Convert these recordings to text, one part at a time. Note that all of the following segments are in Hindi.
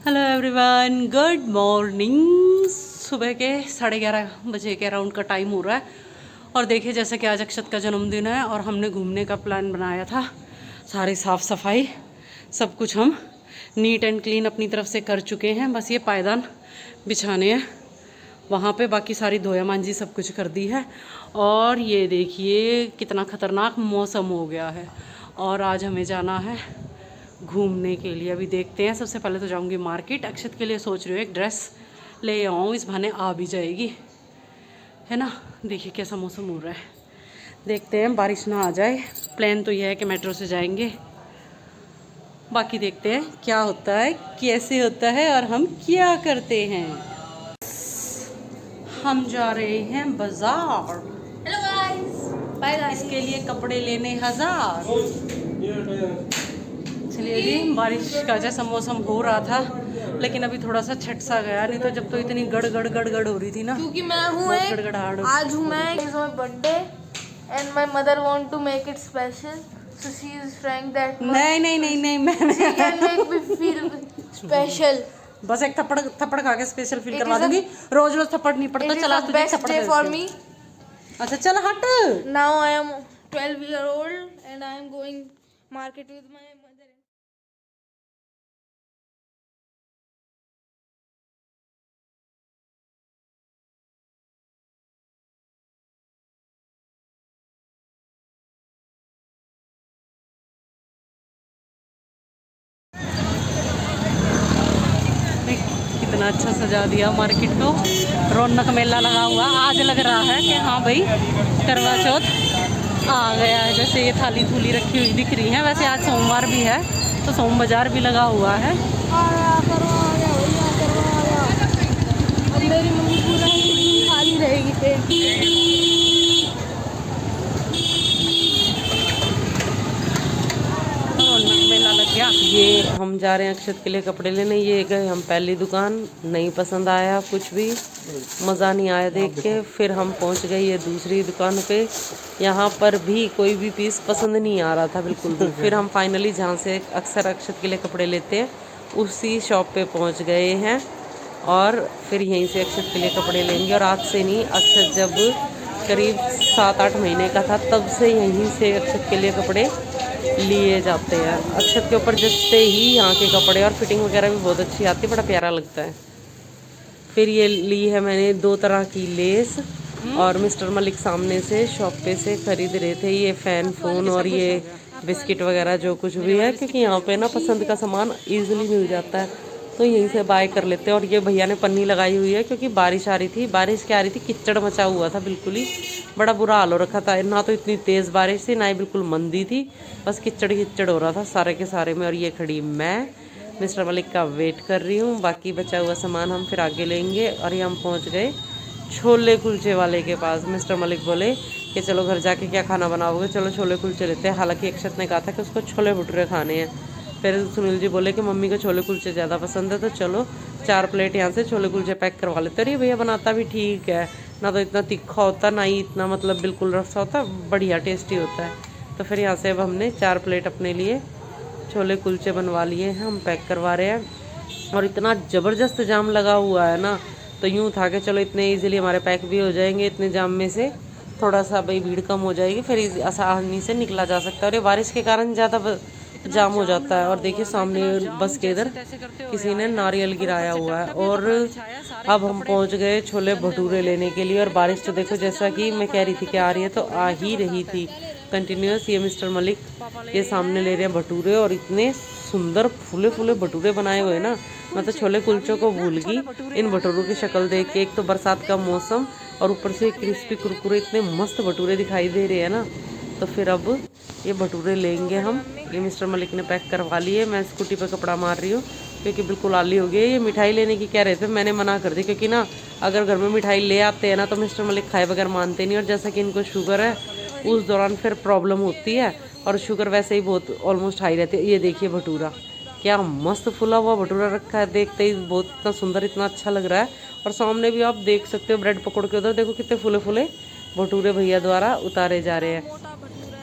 Hello everyone, good morning. सुबह के 11:30 बजे के अराउंड का टाइम हो रहा है और देखिए जैसे कि आज अक्षत का जन्मदिन है और हमने घूमने का प्लान बनाया था। सारी साफ़ सफाई सब कुछ हम नीट एंड क्लीन अपनी तरफ से कर चुके हैं। बस ये पायदान बिछाने हैं वहाँ पे, बाकी सारी धोया मांजी सब कुछ कर दी है। और ये देखिए कितना ख़तरनाक मौसम हो गया है और आज हमें जाना है घूमने के लिए। अभी देखते हैं, सबसे पहले तो जाऊंगी मार्केट। अक्षत के लिए सोच रही हूँ एक ड्रेस ले आऊँ, इस बहाने आ भी जाएगी, है ना। देखिए कैसा मौसम हो रहा है, देखते हैं बारिश ना आ जाए। प्लान तो यह है कि मेट्रो से जाएंगे, बाकी देखते हैं क्या होता है, कैसे होता है और हम क्या करते हैं। हम जा रहे हैं बाजार। Hello guys, bye guys. इसके लिए कपड़े लेने 1000। चलिए जी, बारिश का जैसा मौसम हो रहा था लेकिन अभी थोड़ा सा छट सा गया, नहीं तो जब तो इतनी गड़ हो रही थी ना। क्योंकि मैं हूँ आज हूँ मैं it's my birthday and my mother want to make it special, so she is trying that नहीं मैंने she can make me feel special. बस एक थप्पड़ खा के स्पेशल फील करवा दूंगी। रोज थप्पड़ नहीं पड़ता। चला तुझे बेस्ट थप्पड़ डे दे फॉर देती मी। हूँ। अच्छा चल हट। Now I am 12 year old and I am going market with my mother. कितना अच्छा सजा दिया मार्केट को, रौनक मेला लगा हुआ। आज लग रहा है कि हाँ भाई करवा चौथ आ गया है। जैसे ये थाली थूली रखी हुई दिख रही है। वैसे आज सोमवार भी है तो सोम बाजार भी लगा हुआ है। अब मेरी मम्मी पूरा दिन खाली रहेगी पेट। मेला लग गया। ये हम जा रहे हैं अक्षत के लिए कपड़े लेने। ये गए हम पहली दुकान, नहीं पसंद आया, कुछ भी मज़ा नहीं आया देख के। फिर हम पहुंच गए ये दूसरी दुकान पे, यहाँ पर भी कोई भी पीस पसंद नहीं आ रहा था बिल्कुल भी। फिर हम फाइनली जहाँ से अक्सर अक्षत के लिए कपड़े लेते हैं उसी शॉप पे पहुँच गए हैं और फिर यहीं से अक्षत के लिए कपड़े लेंगे। और आज से नहीं, अक्षत जब करीब 7-8 महीने का था तब से यहीं से अक्षत के लिए कपड़े लिए जाते हैं। अक्षत के ऊपर जचते ही यहाँ के कपड़े, और फिटिंग वगैरह भी बहुत अच्छी आती है, बड़ा प्यारा लगता है। फिर ये ली है मैंने 2 तरह की लेस, और मिस्टर मलिक सामने से शॉप पे से खरीद रहे थे ये फ़ैन फ़ोन और ये बिस्किट वगैरह जो कुछ भी है, क्योंकि यहाँ पे ना पसंद का सामान ईजिली मिल जाता है तो यहीं से बाय कर लेते हैं। और ये भैया ने पन्नी लगाई हुई है क्योंकि बारिश आ रही थी। बारिश क्या आ रही थी, कीचड़ मचा हुआ था, बिल्कुल ही बड़ा बुरा हाल हो रखा था। ना तो इतनी तेज़ बारिश थी ना ही बिल्कुल मंदी थी, बस कीचड़ हो रहा था सारे के सारे में। और ये खड़ी मैं मिस्टर मलिक का वेट कर रही हूँ। बाकी बचा हुआ सामान हम फिर आगे लेंगे। और ये हम पहुँच गए छोले कुलचे वाले के पास। मिस्टर मलिक बोले कि चलो घर जाके क्या खाना बनाओगे, चलो छोले कुलचे लेते हैं। हालांकि अक्षत ने कहा था कि उसको छोले भटूरे खाने हैं। फिर सुनील जी बोले कि मम्मी को छोले कुलचे ज़्यादा पसंद है, तो चलो 4 प्लेट यहाँ से छोले कुलचे पैक करवा लेते। और ये भैया बनाता भी ठीक है, ना तो इतना तीखा होता ना ही इतना मतलब बिल्कुल रफा होता, बढ़िया टेस्टी होता है। तो फिर यहाँ से अब हमने 4 प्लेट अपने लिए छोले कुलचे बनवा लिए हैं, हम पैक करवा रहे हैं। और इतना ज़बरदस्त जाम लगा हुआ है ना, तो यूँ था कि चलो इतने ईजिली हमारे पैक भी हो जाएंगे, इतने जाम में से थोड़ा सा भाई भीड़ कम हो जाएगी, फिर आसानी से निकला जा सकता है। और ये बारिश के कारण ज़्यादा जाम हो जाता है। और देखिए सामने बस के इधर किसी ने नारियल गिराया हुआ है। और अब हम पहुंच गए छोले भटूरे लेने के लिए। और बारिश तो देखो जैसा कि मैं कह रही थी कि आ रही है, तो आ ही रही थी कंटिन्यूस। ये मिस्टर मलिक ये सामने ले रहे हैं भटूरे, और इतने सुंदर फूले फूले भटूरे बनाए हुए ना, मैं तो छोले कुलचों को भूल गई इन भटूरों की शक्ल देख के। एक तो बरसात का मौसम और ऊपर से क्रिस्पी कुरकुरे, इतने मस्त भटूरे दिखाई दे रहे हैं ना। तो फिर अब ये भटूरे लेंगे हम। ये मिस्टर मलिक ने पैक करवा लिए। मैं स्कूटी पे कपड़ा मार रही हूँ क्योंकि बिल्कुल आली हो गई। ये मिठाई लेने की कह रहे थे, मैंने मना कर दी, क्योंकि ना अगर घर में मिठाई ले आते हैं ना तो मिस्टर मलिक खाए बगैर मानते नहीं। और जैसा कि इनको शुगर है, उस दौरान फिर प्रॉब्लम होती है, और शुगर वैसे ही बहुत ऑलमोस्ट हाई रहती है। ये देखिए भटूरा, क्या मस्त फुला हुआ भटूरा रखा है, देखते ही बहुत इतना सुंदर, इतना अच्छा लग रहा है। और सामने भी आप देख सकते हो ब्रेड पकौड़ के उधर देखो कितने फुले फुले भटूरे भैया द्वारा उतारे जा रहे हैं।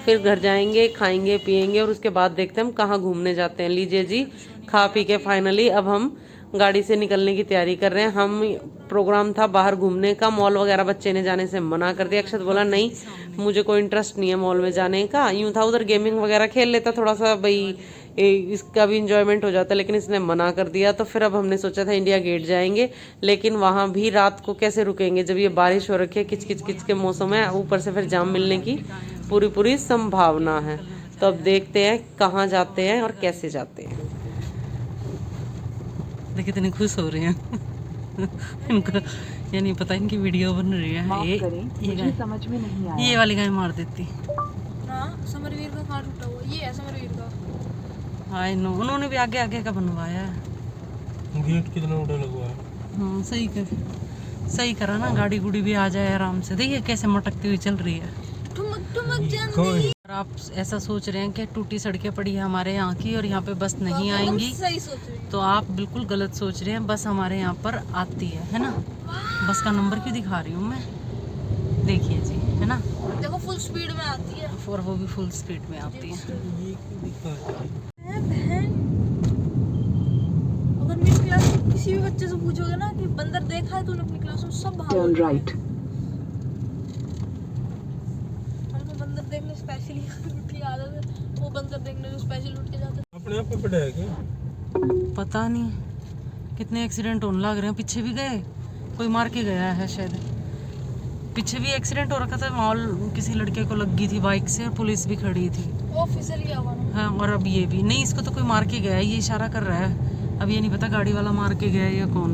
फिर घर जाएंगे, खाएंगे पिएंगे, और उसके बाद देखते हैं हम कहाँ घूमने जाते हैं। लीजिए जी, खा पी के फाइनली अब हम गाड़ी से निकलने की तैयारी कर रहे हैं हम। प्रोग्राम था बाहर घूमने का, मॉल वगैरह बच्चे ने जाने से मना कर दिया। अक्षत बोला नहीं मुझे कोई इंटरेस्ट नहीं है मॉल में जाने का। यूँ था उधर गेमिंग वगैरह खेल लेता थोड़ा सा भाई, इसका भी इंजॉयमेंट हो जाता, लेकिन इसने मना कर दिया। तो फिर अब हमने सोचा था इंडिया गेट जाएंगे, लेकिन वहाँ भी रात को कैसे रुकेंगे जब ये बारिश हो रखी है, किच किच किच के मौसम है, ऊपर से फिर जाम मिलने की पूरी संभावना है। तो अब देखते हैं कहाँ जाते हैं और कैसे जाते हैं। देखिए कितने खुश हो रहे हैं इनको ये नहीं पता इनकी वीडियो बन रही है। ये समझ में नहीं आया, ये वाली गाय मार देती ना। समरवीर का कहाँ टूटा हुआ? ये है समरवीर का। आई नो, उन्होंने भी आगे आगे का बनवाया है। गेट कितना बड़ा लगवा है। हाँ सही करा ना, गाड़ी गुड़ी भी आ जाए आराम से। देखिए कैसे मटकती हुई चल रही है। ठुमक ठुमक जान। आप ऐसा सोच रहे हैं कि टूटी सड़कें पड़ी है हमारे यहाँ की और यहाँ पे बस नहीं आएंगी, सही सोच रहे हैं। तो आप बिल्कुल गलत सोच रहे हैं। बस हमारे यहाँ पर आती है ना। बस का नंबर क्यों दिखा रही हूँ मैं, देखिए जी, है ना। देखो फुल स्पीड में आती है, और वो भी फुल स्पीड में आती है। अगर मेरी क्लास में किसी भी बच्चे से पूछोगे ना कि बंदर देखा है तूने अपनी क्लास में, सब भाग राइट। बंदर देखने स्पेशली उठ के आदत है, वो बंदर देखने जो स्पेशल उठ के जाते हैं। अपने आप पे पड़ा है क्या? पता नहीं कितने एक्सीडेंट होने लग रहे हैं। पीछे भी गए, कोई मार के गया है शायद। पीछे भी एक्सीडेंट हो रखा था, मॉल किसी लड़के को लग गई थी बाइक से और पुलिस भी खड़ी थी। वो फिसल गया हुआ ना। हाँ, और अब ये भी नहीं, इसको तो कोई मार के गया है, ये इशारा कर रहा है। अब ये नहीं पता गाड़ी वाला मार के गया है या कौन।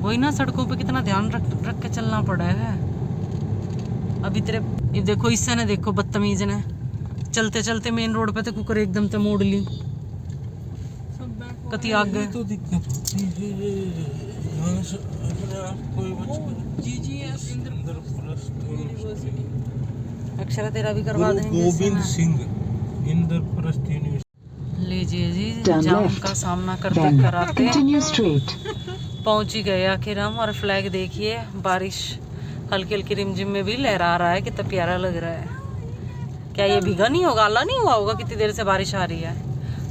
वही ना, सड़कों पे कितना ध्यान रख के चलना पड़ा है। अभी तेरे ये देखो, इससे ने देखो बदतमीज ने चलते चलते मेन रोड पे तो कुकर एकदम से मोड़ ली, कति आग गए। तो दिक्कत होती है यहाँ से अपने आप कोई अक्षरा तेरा भी करवा देंगे। गोविंद सिंह इंद्रप्रस्थ यूनिवर्सिटी। लीजिए जी, जाम का सामना करते कराते पहुंच ही गए आखिर हम। और फ्लैग देखिए, बारिश हल्की हल्की रिमझिम में भी लहरा रहा है, कितना प्यारा लग रहा है। क्या ये भीगा नहीं होगा? आला नहीं हुआ होगा? कितनी देर से बारिश आ रही है,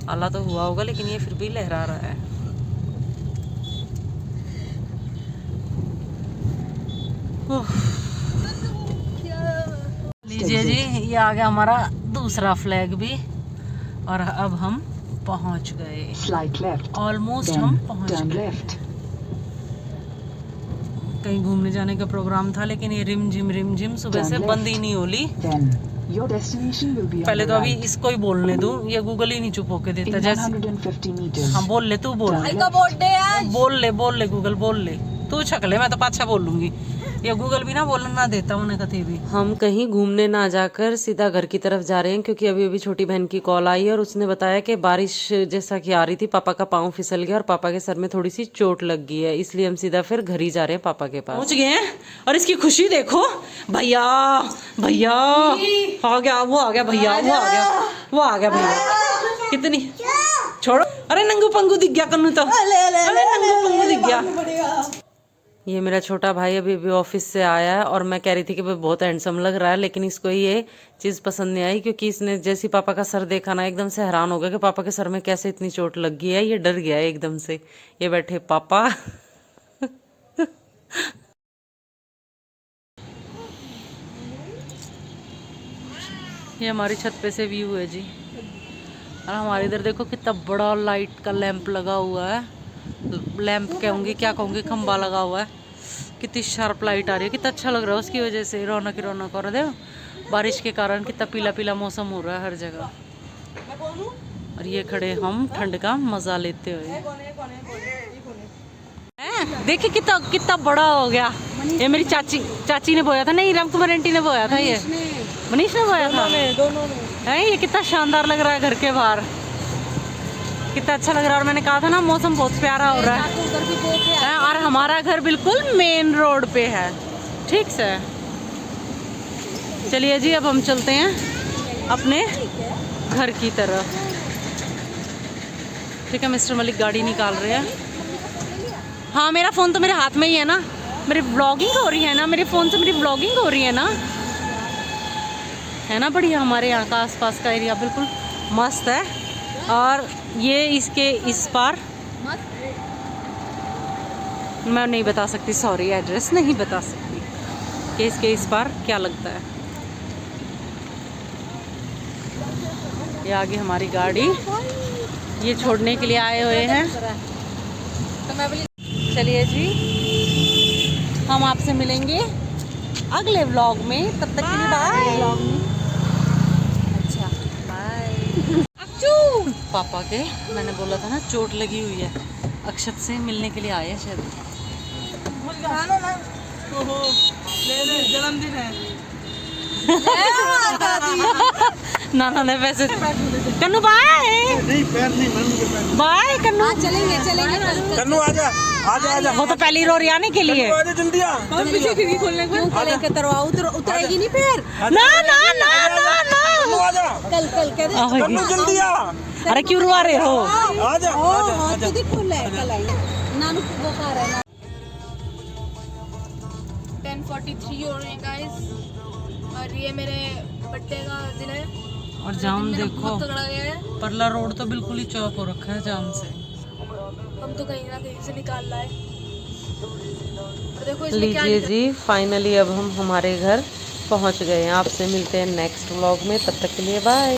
आला तो हुआ होगा, लेकिन ये फिर भी लहरा रहा है। लीजिए जी, ये आ गया हमारा दूसरा फ्लैग भी, और अब हम पहुंच गए, ऑलमोस्ट हम पहुंच गए। कहीं घूमने जाने का प्रोग्राम था, लेकिन ये रिमझिम सुबह से बंद ही नहीं हो ली। पहले तो अभी इसको ही बोलने दूं, ये गूगल ही नहीं चुप होके देता। जैसे हाँ बोल ले, तू बोल ले गूगल बोल ले, तू छक ले, मैं तो पाछा बोल लूंगी। ये गूगल भी ना बोलना ना देता उन्हें कभी भी। हम कहीं घूमने ना जाकर सीधा घर की तरफ जा रहे हैं, क्योंकि अभी अभी छोटी बहन की कॉल आई है और उसने बताया कि बारिश जैसा कि आ रही थी, पापा का पाँव फिसल गया और पापा के सर में थोड़ी सी चोट लग गई है, इसलिए हम सीधा फिर घर ही जा रहे हैं पापा के पास। पहुंच गए हैं और इसकी खुशी देखो, भैया भैया आ गया, वो आ गया भैया, वो आ गया भैया। कितनी छोड़ो, अरे नंगू पंगू दिख गया कन्नू तो, अरे नंगू पंगू दिख गया। ये मेरा छोटा भाई अभी अभी ऑफिस से आया है और मैं कह रही थी कि भाई बहुत हैंडसम लग रहा है, लेकिन इसको ये चीज़ पसंद नहीं आई, क्योंकि इसने जैसे पापा का सर देखा ना, एकदम से हैरान हो गया कि पापा के सर में कैसे इतनी चोट लग गई है। ये डर गया है एकदम से। ये बैठे पापा ये हमारी छत पे से व्यू है जी, और हमारे इधर देखो कितना बड़ा लाइट का लैंप लगा हुआ है। लैंप कहूँगी क्या कहूँगी, खंबा लगा हुआ है, कितनी शार्प लाइट आ रही है, कितना अच्छा लग रहा है उसकी वजह से। रौनक ही रौनक हो रहा है, बारिश के कारण कितना पीला पीला मौसम हो रहा है हर जगह। और ये खड़े हम ठंड का मजा लेते हुए। देखिए कितना कितना बड़ा हो गया। ये मेरी चाची ने बोया था, नहीं राम कुमार आंटी ने बोया था, ये मनीष ने बोया था। दोनों ने। ये कितना शानदार लग रहा है घर के बाहर, कितना अच्छा लग रहा है। और मैंने कहा था ना, मौसम बहुत प्यारा हो रहा है, और हमारा घर बिल्कुल मेन रोड पे है, ठीक से। चलिए जी, अब हम चलते हैं अपने घर की तरफ। ठीक है, मिस्टर मलिक गाड़ी निकाल रहे हैं। हाँ, मेरा फ़ोन तो मेरे हाथ में ही है ना, मेरी ब्लॉगिंग हो रही है ना, मेरे फ़ोन से मेरी ब्लॉगिंग हो रही है ना बढ़िया। हमारे यहाँ का आसपास का एरिया बिल्कुल मस्त है। और ये इसके इस पार मैं नहीं बता सकती, सॉरी, एड्रेस नहीं बता सकती कि इसके इस बार क्या लगता है। ये आगे हमारी गाड़ी, ये छोड़ने के लिए आए हुए हैं। चलिए जी, हम आपसे मिलेंगे अगले व्लॉग में, तब तक के लिए बाय। अच्छा बाय। पापा के, मैंने बोला था ना चोट लगी हुई है, अक्षत से मिलने के लिए आए हैं शायद। जन्मदिन है। नाना ने वैसे कन्नू बाय नहीं पैर नहीं मन बाय कन्नू। चलेंगे कन्नू आजा आजा आजा। वो तो पहली रोर आने के लिए। आजा जल्दी आ। खिड़की खोलने को उतरेगी नहीं फिर। ना ना ना ना ना कन्नू आजा। कल कह दे कन्नू जल्दी आ। अरे क्यों रुआ रहे हो? आजा आजा खुद खुल है कल आएंगे। नानू वो खा रहा है ना। 10:43 हो रहे हैं गाइस, और ये मेरे बर्थडे का दिन है। और जाम मेरा देखो, बहुत तगड़ा गया है। परला रोड तो बिल्कुल ही चौक हो रखा है जाम से। हम तो कहीं ना कहीं से निकाल लाए। और देखो इसमें क्या लीजिए जी, फाइनली अब हम हमारे घर पहुंच गए हैं। आपसे मिलते हैं नेक्स्ट व्लॉग में, तब तक के लिए बाय।